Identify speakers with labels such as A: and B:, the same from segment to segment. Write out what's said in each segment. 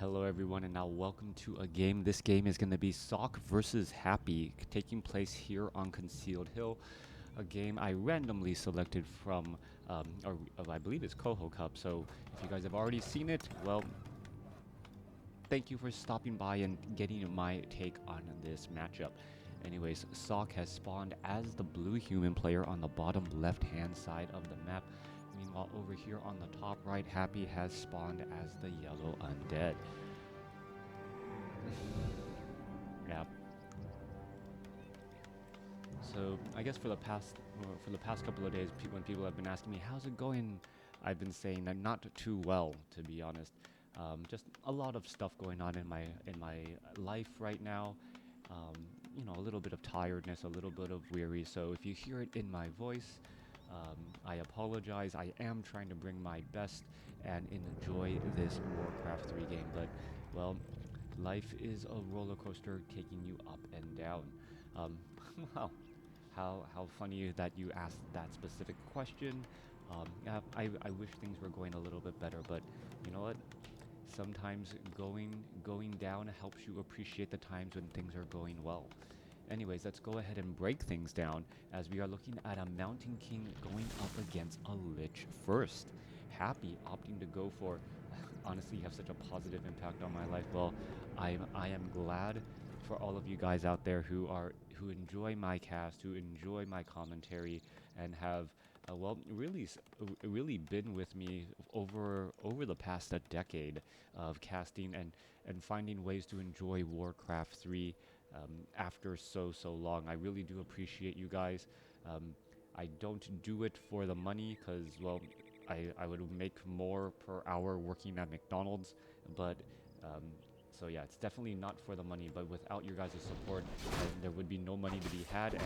A: Hello everyone, and now welcome to a game. This game is going to be Sock versus Happy, taking place here on Concealed Hill, a game I randomly selected from, I believe it's Koho Cup. So if you guys have already seen it, well, thank you for stopping by and getting my take on this matchup. Anyways, Sock has spawned as the blue human player on the bottom left-hand side of the map. Meanwhile, over here on the top right, Happy has spawned as the yellow undead. Yeah. So I guess for the past couple of days, when people have been asking me how's it going, I've been saying that not too well, to be honest. Just a lot of stuff going on in my life right now. You know, a little bit of tiredness, a little bit of weary. So if you hear it in my voice, I apologize. I am trying to bring my best and enjoy this WarCraft 3 game, but well, life is a roller coaster taking you up and down. Um, wow, how funny that you asked that specific question. Yeah, I wish things were going a little bit better, but you know what? Sometimes going down helps you appreciate the times when things are going well. Anyways, let's go ahead and break things down as we are looking at a Mountain King going up against a Lich first. Happy opting to go for, honestly, you have such a positive impact on my life. Well, I am glad for all of you guys out there who enjoy my cast, who enjoy my commentary, and have well, really been with me over the past a decade of casting and finding ways to enjoy Warcraft 3 after so long. I really do appreciate you guys. I don't do it for the money because, well, I would make more per hour working at McDonald's, but so yeah, it's definitely not for the money. But without your guys' support, there would be no money to be had, and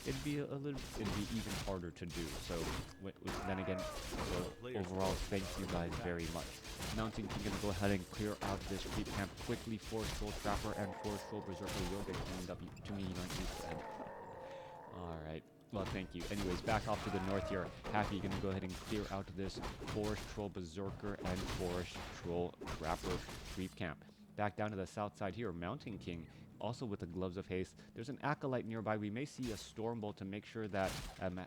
A: it'd be even harder to do. So then again, so overall, thank you guys very much. Mountain King gonna go ahead and clear out this creep camp quickly. Force Troll Trapper and Force Troll Berserker will get cleaned up to me, you. Alright, well, thank you. Anyways, back off to the north here. Happy gonna go ahead and clear out this Forest Troll Berserker and Forest Troll Trapper creep camp. Back down to the south side here, Mountain King, also with the Gloves of Haste. There's an Acolyte nearby. We may see a Stormbolt to make sure that,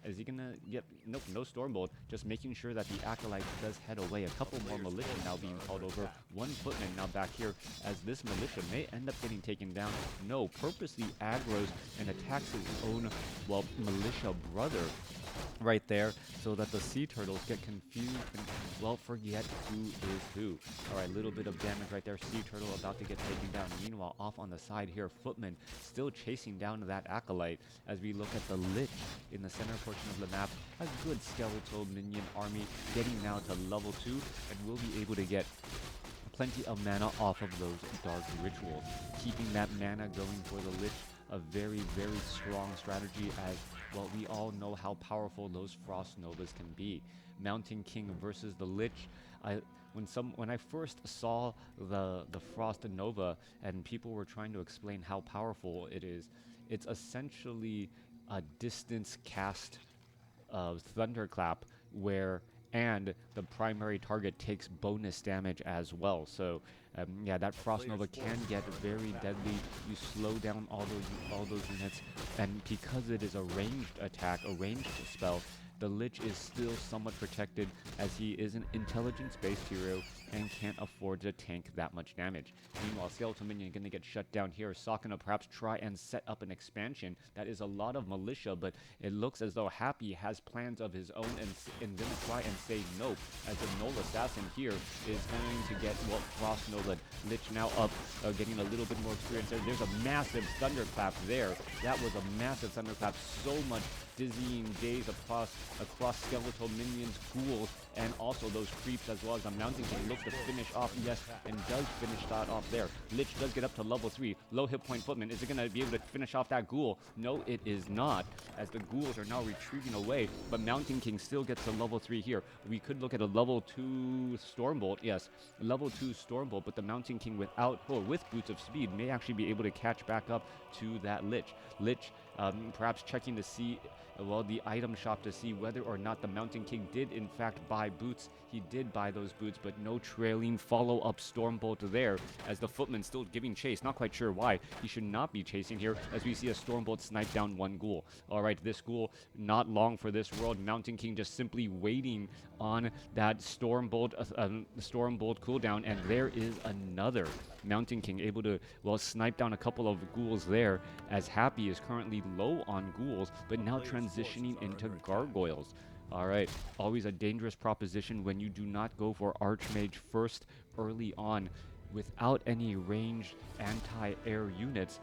A: is he gonna, yep, nope, no Stormbolt, just making sure that the Acolyte does head away. A couple more Militia now being called over. One Footman now back here, as this Militia may end up getting taken down. No, purposely aggroes and attacks his own, well, Militia brother right there, so that the sea turtles get confused and, well, forget who is who. Alright, little bit of damage right there. Sea turtle about to get taken down. Meanwhile, off on the side here, Footman still chasing down that Acolyte as we look at the Lich in the center portion of the map. A good skeletal minion army getting now to level 2, and will be able to get plenty of mana off of those dark rituals. Keeping that mana going for the Lich, a very strong strategy, as well, we all know how powerful those Frost Novas can be. Mountain King versus the Lich. When I first saw the Frost Nova and people were trying to explain how powerful it is, it's essentially a distance cast thunderclap and the primary target takes bonus damage as well. So yeah, that Frost Nova can get very deadly. You slow down all those units, and because it is a ranged attack, a ranged spell, the Lich is still somewhat protected, as he is an intelligence-based hero and can't afford to tank that much damage. Meanwhile, Skeletal Minion gonna get shut down here. Sock gonna perhaps try and set up an expansion. That is a lot of militia, but it looks as though Happy has plans of his own and gonna try and say nope, as the Null Assassin here is going to get, well, Frost Nova. Lich now up, getting a little bit more experience there. There's a massive thunderclap there. That was a massive thunderclap. So much dizzying days across skeletal minions, ghouls, and also those creeps, as well as the Mountain King looks to finish off, yes, and does finish that off there. Lich does get up to level 3. Low hit point Footman. Is it going to be able to finish off that ghoul? No, it is not, as the ghouls are now retreating away, but Mountain King still gets to level 3 here. We could look at a level 2 Stormbolt, yes, level 2 Stormbolt, but the Mountain King with Boots of Speed may actually be able to catch back up to that Lich. Lich perhaps checking to see, well, the item shop to see whether or not the Mountain King did in fact buy boots He did buy those boots, but no trailing follow-up Stormbolt there, as the Footman still giving chase. Not quite sure why. He should not be chasing here, as we see a Stormbolt snipe down one ghoul. All right, this ghoul, not long for this world. Mountain King just simply waiting on that Stormbolt cooldown, and there is another. Mountain King able to, well, snipe down a couple of ghouls there, as Happy is currently low on ghouls, but now transitioning into gargoyles. All right, always a dangerous proposition when you do not go for Archmage first early on. Without any ranged anti-air units,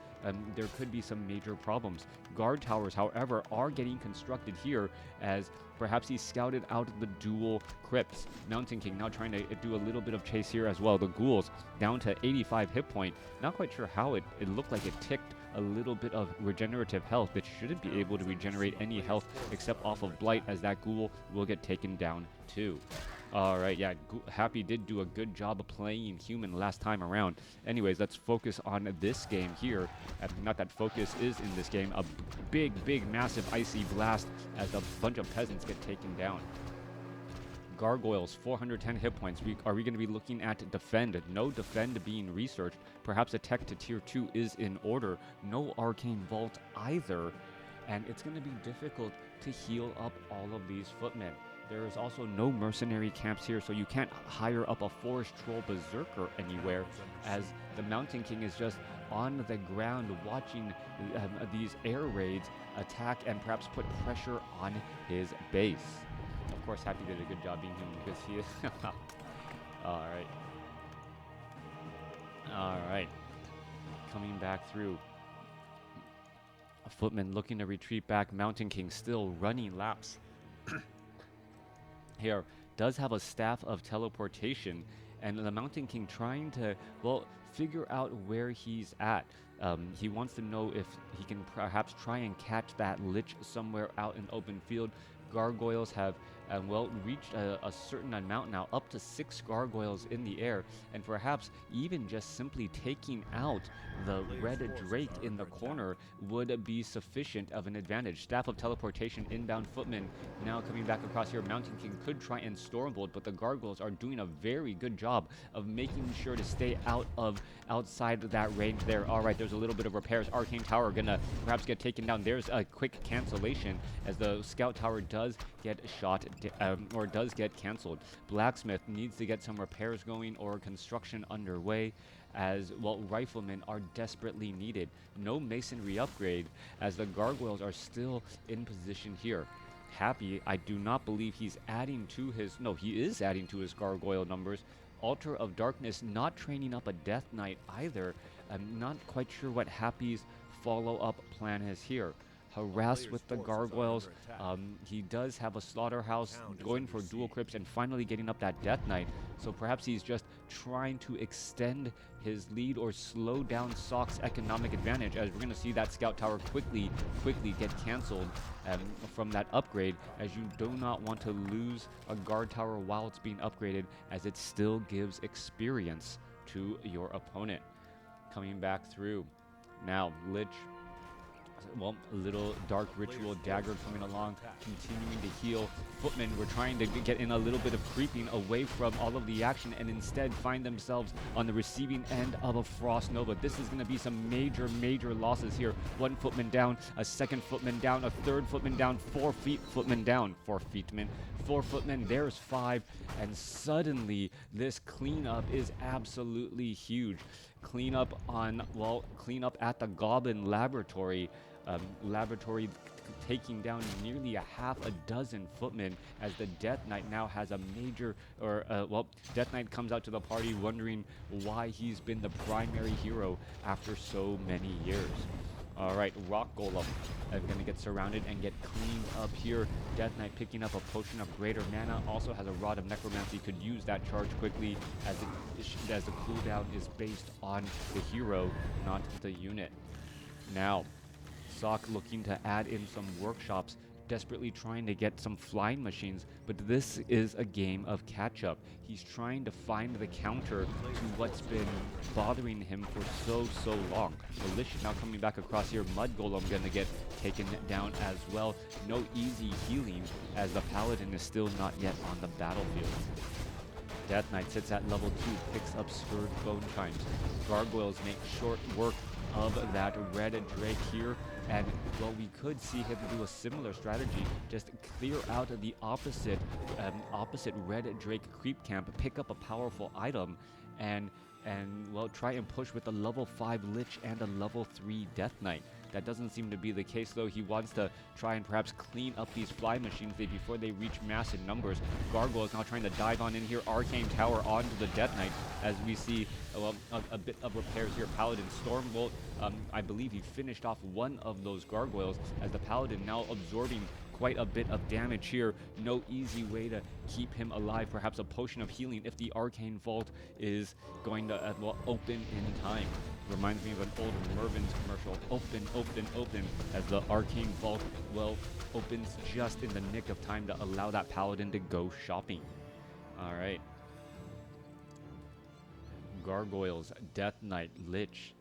A: there could be some major problems. Guard towers, however, are getting constructed here, as perhaps he scouted out the dual crypts. Mountain King now trying to do a little bit of chase here as well. The ghouls down to 85 hit point. Not quite sure how it looked like it ticked a little bit of regenerative health, but shouldn't be able to regenerate any health except off of Blight, as that ghoul will get taken down too. Alright, yeah, Happy did do a good job of playing human last time around. Anyways, let's focus on this game here. Not that focus is in this game. A big, massive icy blast as a bunch of peasants get taken down. Gargoyles, 410 hit points. Are we going to be looking at defend? No defend being researched. Perhaps a tech to tier 2 is in order. No arcane vault either. And it's going to be difficult to heal up all of these footmen. There is also no mercenary camps here, so you can't hire up a forest troll berserker anywhere, as the Mountain King is just on the ground watching these air raids attack and perhaps put pressure on his base. Of course, Happy did a good job being human because he is... Alright. Alright. Coming back through. A footman looking to retreat back. Mountain King still running laps. Here, does have a staff of teleportation, and the Mountain King trying to, well, figure out where he's at. He wants to know if he can perhaps try and catch that Lich somewhere out in open field. Gargoyles have, well, reached a certain amount now, up to 6 gargoyles in the air, and perhaps even just simply taking out the red drake in the corner would be sufficient of an advantage. Staff of teleportation, inbound footman now coming back across here. Mountain King could try and Stormbolt, but the gargoyles are doing a very good job of making sure to stay outside that range there. All right, there's a little bit of repairs. Arcane Tower gonna perhaps get taken down. There's a quick cancellation as the Scout Tower does get shot or does get cancelled. Blacksmith needs to get some repairs going or construction underway, as, well, riflemen are desperately needed. No masonry upgrade, as the gargoyles are still in position here. Happy, I do not believe he's adding to his... No, he is adding to his gargoyle numbers. Altar of Darkness not training up a Death Knight either. I'm not quite sure what Happy's follow-up plan is here. Harass with the gargoyles. He does have a slaughterhouse, going for dual crypts and finally getting up that Death Knight. So perhaps he's just trying to extend his lead or slow down Sock's economic advantage, as we're going to see that Scout Tower quickly get cancelled from that upgrade, as you do not want to lose a guard tower while it's being upgraded, as it still gives experience to your opponent. Coming back through. Now, Lich, well, a little dark ritual dagger coming along, continuing to heal. Footmen were trying to get in a little bit of creeping away from all of the action, and instead find themselves on the receiving end of a Frost Nova. This is going to be some major losses here. 1 footman down, a 2nd footman down, a 3rd footman down, 4 footmen down, 4 feetmen, 4 footmen, there's 5, and suddenly this cleanup is absolutely huge. Cleanup at the Goblin Laboratory. Laboratory taking down nearly a half a dozen footmen, as the Death Knight now has a major, Death Knight comes out to the party wondering why he's been the primary hero after so many years. Alright, Rock Golem is going to get surrounded and get cleaned up here. Death Knight picking up a Potion of Greater Mana, also has a Rod of Necromancy, could use that charge quickly, as the cooldown is based on the hero, not the unit. Now, Sock looking to add in some workshops, desperately trying to get some flying machines, but this is a game of catch-up. He's trying to find the counter to what's been bothering him for so long. Malicious now coming back across here. Mud Golem gonna get taken down as well. No easy healing, as the Paladin is still not yet on the battlefield. Death Knight sits at level 2, picks up Scourge Bone Chimes. Gargoyles make short work of that red Drake here, and well, we could see him do a similar strategy, just clear out the opposite red Drake creep camp, pick up a powerful item, and well, try and push with a level 5 Lich and a level 3 Death Knight. That doesn't seem to be the case, though. He wants to try and perhaps clean up these fly machines before they reach massive numbers. Gargoyle is now trying to dive on in here. Arcane Tower onto the Death Knight as we see a bit of repairs here. Paladin Stormbolt, I believe he finished off one of those gargoyles as the Paladin now absorbing quite a bit of damage here. No easy way to keep him alive. Perhaps a potion of healing if the Arcane Vault is going to open in time. Reminds me of an old Mervin's commercial. Open, open, open, as the Arcane Vault, well, opens just in the nick of time to allow that Paladin to go shopping. Alright. Gargoyles, Death Knight, Lich.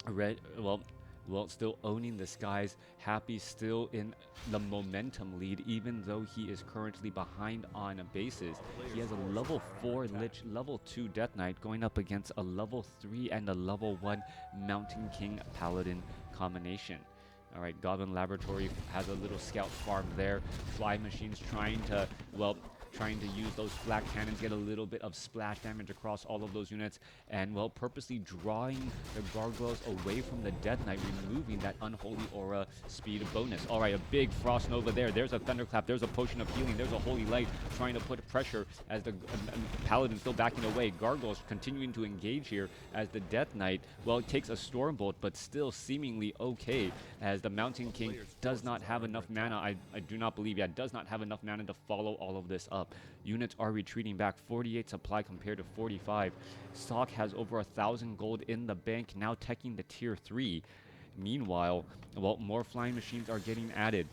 A: Red, well, still owning the skies. Happy still in the momentum lead, even though he is currently behind on bases. He has a level 4 Lich, level 2 Death Knight going up against a level 3 and a level 1 Mountain King Paladin combination. Alright, Goblin Laboratory has a little scout farm there. Fly machines trying to, well, trying to use those flak cannons, get a little bit of splash damage across all of those units, and well, purposely drawing the gargoyles away from the Death Knight, removing that unholy aura speed bonus. All right, a big frost nova there. There's a thunderclap. There's a potion of healing. There's a holy light trying to put pressure as the Paladin still backing away. Gargoyles continuing to engage here as the Death Knight, well, it takes a Stormbolt, but still seemingly okay as the Mountain King does not have enough mana. I do not believe, does not have enough mana to follow all of this up. Units are retreating back, 48 supply compared to 45. Sock has over 1,000 gold in the bank, now teching the tier 3. Meanwhile, well, more flying machines are getting added.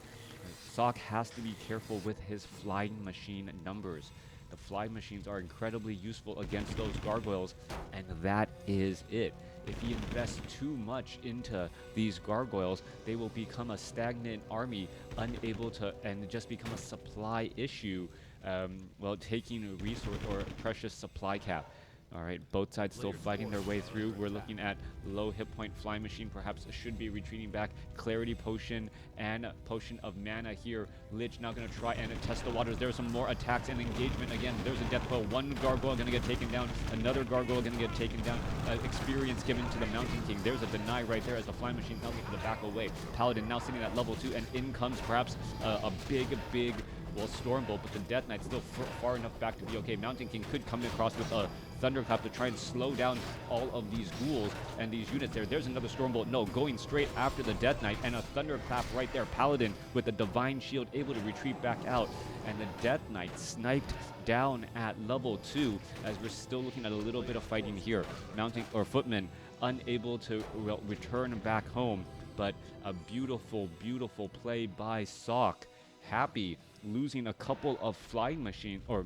A: Sock has to be careful with his flying machine numbers. The flying machines are incredibly useful against those gargoyles, and that is it. If he invests too much into these gargoyles, they will become a stagnant army, unable to, and just become a supply issue, well, taking a resource or precious supply cap. All right, both sides still fighting their way through. We're looking at low hit point flying machine, perhaps should be retreating back. Clarity potion and potion of mana here. Lich now going to try and test the waters. There's some more attacks and engagement. Again, there's a death blow. One gargoyle going to get taken down. Another gargoyle going to get taken down. Experience given to the Mountain King. There's a deny right there as the flying machine now looking to back away. Paladin now sitting at level 2, and in comes perhaps a big, well, Stormbolt, but the Death Knight still far enough back to be okay. Mountain King could come across with a Thunderclap to try and slow down all of these ghouls and these units there. There's another Stormbolt. No, going straight after the Death Knight, and a Thunderclap right there. Paladin with the Divine Shield able to retreat back out, and the Death Knight sniped down at level 2 as we're still looking at a little bit of fighting here. Mountain or Footman unable to return back home, but a beautiful, beautiful play by Sock. Happy losing a couple of flying machines, or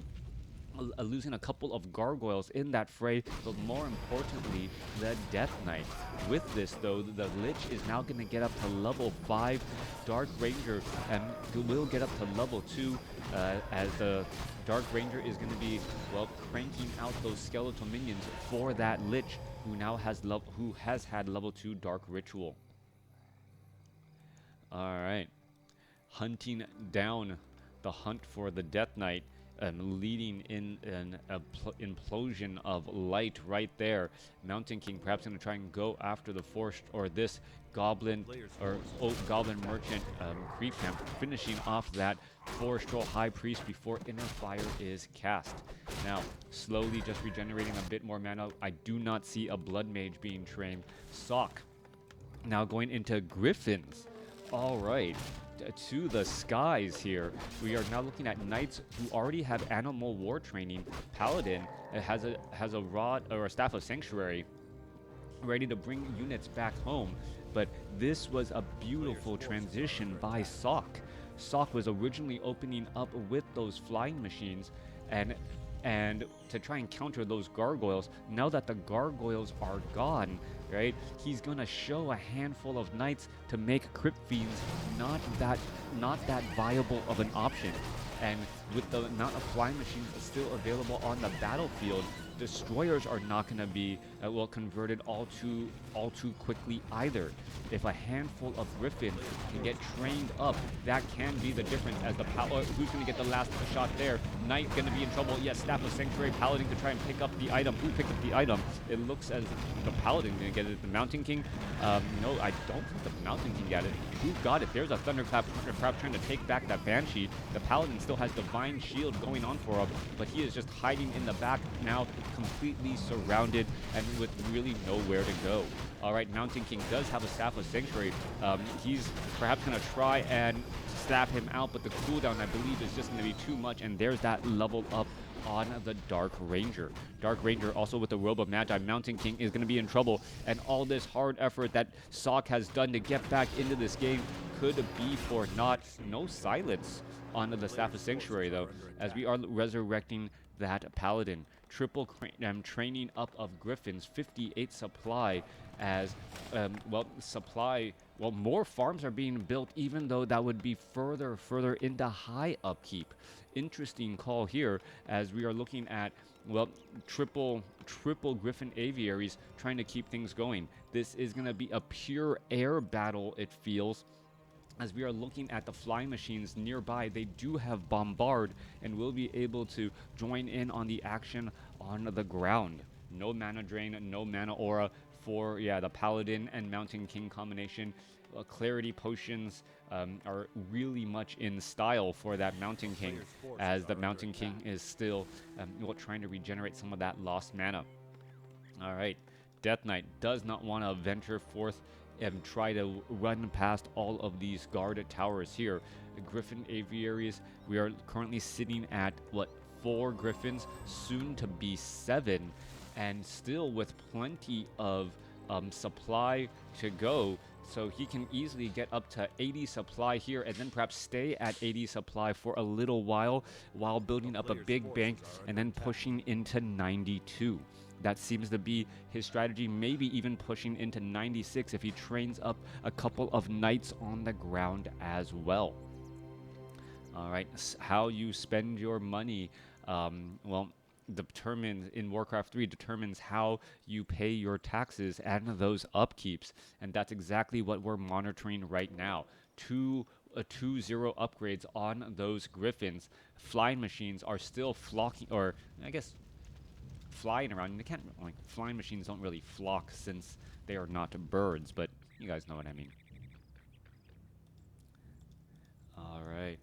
A: losing a couple of gargoyles in that fray, but more importantly, the Death Knight. With this, though, the Lich is now going to get up to level 5. Dark Ranger and will get up to level 2 as the Dark Ranger is going to be, well, cranking out those skeletal minions for that Lich who now has had level 2 Dark Ritual. All right, hunting down the hunt for the Death Knight, leading in an implosion of light right there. Mountain King perhaps going to try and go after the forest or this goblin or goblin merchant creep camp, finishing off that forest troll high priest before inner fire is cast. Now slowly just regenerating a bit more mana. I do not see a blood mage being trained. Sock now going into griffins. All right, to the skies here. We are now looking at knights who already have animal war training. Paladin has a rod or a staff of sanctuary ready to bring units back home. But this was a beautiful transition by Sock. Sock was originally opening up with those flying machines and to try and counter those gargoyles. Now that the gargoyles are gone, right, he's gonna show a handful of knights to make Crypt Fiends not that viable of an option. And with the amount of flying machines still available on the battlefield, destroyers are not going to be well converted all too quickly either. If a handful of griffins can get trained up, that can be the difference. As the who's going to get the last shot there? Knight going to be in trouble. Yes, Staff of Sanctuary, Paladin to try and pick up the item. Who picked up the item? It looks as the Paladin going to get it. The Mountain King? No, I don't think the Mountain King got it. Who got it? There's a Thunderclap trying to take back that Banshee. The Paladin still has Divine Shield going on for him, but he is just hiding in the back now, completely surrounded and with really nowhere to go. All right, Mountain King does have a Staff of Sanctuary. He's perhaps going to try and stab him out, but the cooldown, I believe, is just going to be too much, and there's that level up on the Dark Ranger. Dark Ranger also with the Robe of Magi. Mountain King is going to be in trouble, and all this hard effort that Sok has done to get back into this game could be for naught. No silence on the Staff of Sanctuary, though, as we are resurrecting that Paladin. Triple training up of Griffins, 58 supply, as more farms are being built, even though that would be further into high upkeep. Interesting call here, as we are looking at, well, triple Griffin Aviaries trying to keep things going. This is going to be a pure air battle, it feels. As we are looking at the flying machines nearby, they do have Bombard and will be able to join in on the action on the ground. No mana drain, no mana aura for, the Paladin and Mountain King combination. Clarity potions are really much in style for that Mountain King, as the Mountain King is still trying to regenerate some of that lost mana. All right, Death Knight does not want to venture forth and try to run past all of these guarded towers here. The Griffin Aviaries, we are currently sitting at, 4 Griffins, soon to be 7, and still with plenty of supply to go. So he can easily get up to 80 supply here, and then perhaps stay at 80 supply for a little while building up a big bank and then pushing into 92. That seems to be his strategy, maybe even pushing into 96 if he trains up a couple of knights on the ground as well. All right, how you spend your money, determines in Warcraft 3 determines how you pay your taxes and those upkeeps, and that's exactly what we're monitoring right now. 2-0 upgrades on those Griffins. Flying machines are still flocking, or I guess flying around. They can't, flying machines don't really flock since they are not birds, but you guys know what I mean. All right.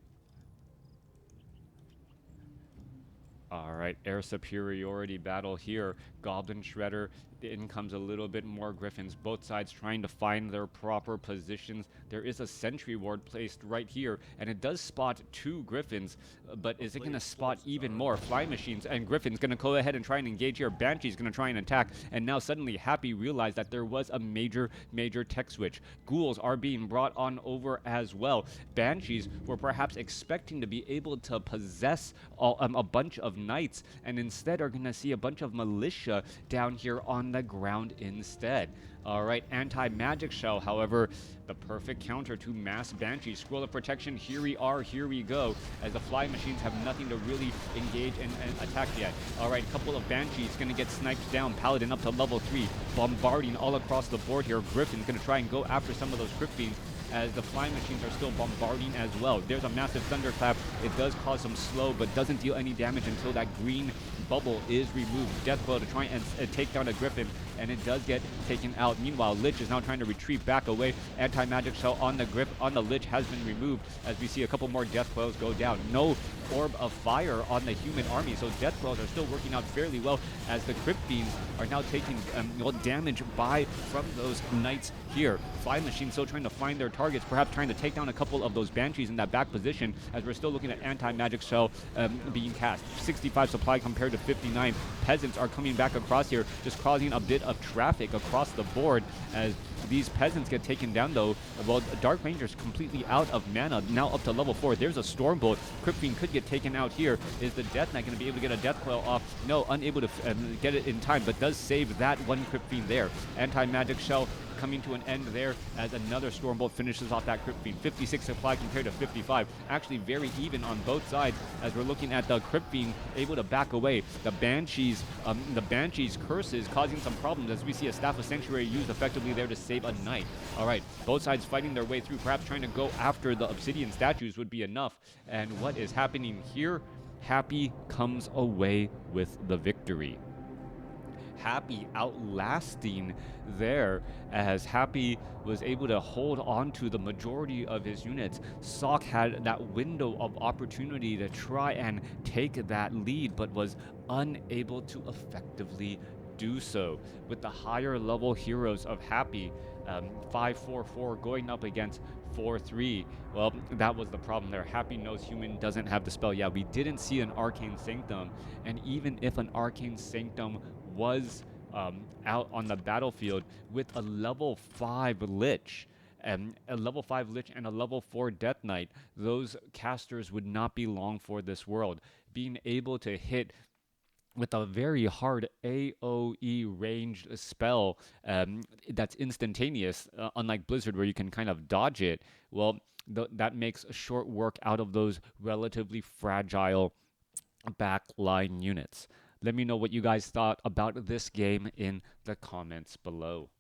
A: All right, air superiority battle here. Goblin Shredder, in comes a little bit more Griffins. Both sides trying to find their proper positions. There is a sentry ward placed right here, and it does spot 2 Griffins, but is it going to spot even more? Flying machines and Griffins going to go ahead and try and engage here. Banshee's going to try and attack, and now suddenly Happy realized that there was a major tech switch. Ghouls are being brought on over as well. Banshees were perhaps expecting to be able to possess a bunch of knights, and instead are going to see a bunch of militia down here on the ground instead. All right, anti-magic shell, however, the perfect counter to mass Banshee. Scroll of protection, here we go, as the flying machines have nothing to really engage and attack yet. All right, a couple of Banshees going to get sniped down. Paladin up to level 3, bombarding all across the board here. Griffin's going to try and go after some of those Crypt Fiends, as the flying machines are still bombarding as well. There's a massive thunderclap. It does cause some slow, but doesn't deal any damage until that green bubble is removed. Deathblow to try and take down a Griffin, and it does get taken out. Meanwhile, Lich is now trying to retreat back away. Anti-magic shell on the Lich has been removed, as we see a couple more Deathblows go down. No orb of fire on the human army, so Deathblows are still working out fairly well, as the Crypt Fiends are now taking damage from those knights here. Flying machines still trying to find their targets, perhaps trying to take down a couple of those Banshees in that back position, as we're still looking at anti-magic shell being cast. 65 supply compared to 59. Peasants are coming back across here, just causing a bit of traffic across the board, as these peasants get taken down though. Well, Dark Ranger's completely out of mana, now up to level 4. There's a Stormbolt. Crypt Fiend could get taken out here. Is the Death Knight going to be able to get a Death Coil off? No, unable to get it in time, but does save that one Crypt Fiend there. Anti-magic shell coming to an end there as another Stormbolt finishes off that Crypt Fiend. 56 supply compared to 55. Actually very even on both sides as we're looking at the Crypt Fiend able to back away. The Banshee's curses causing some problems as we see a Staff of Sanctuary used effectively there to save a knight. All right, both sides fighting their way through. Perhaps trying to go after the Obsidian statues would be enough. And what is happening here? Happy comes away with the victory. Happy outlasting there as Happy was able to hold on to the majority of his units. Sock had that window of opportunity to try and take that lead, but was unable to effectively do so. With the higher level heroes of Happy, 5-4-4 going up against 4-3. Well, that was the problem there. Happy knows Human doesn't have the spell. Yeah, we didn't see an Arcane Sanctum, and even if an Arcane Sanctum was out on the battlefield with a level 5 Lich, and a level 5 Lich and a level 4 Death Knight, those casters would not be long for this world. Being able to hit with a very hard AoE ranged spell that's instantaneous, unlike Blizzard where you can kind of dodge it, well, that makes short work out of those relatively fragile backline units. Let me know what you guys thought about this game in the comments below.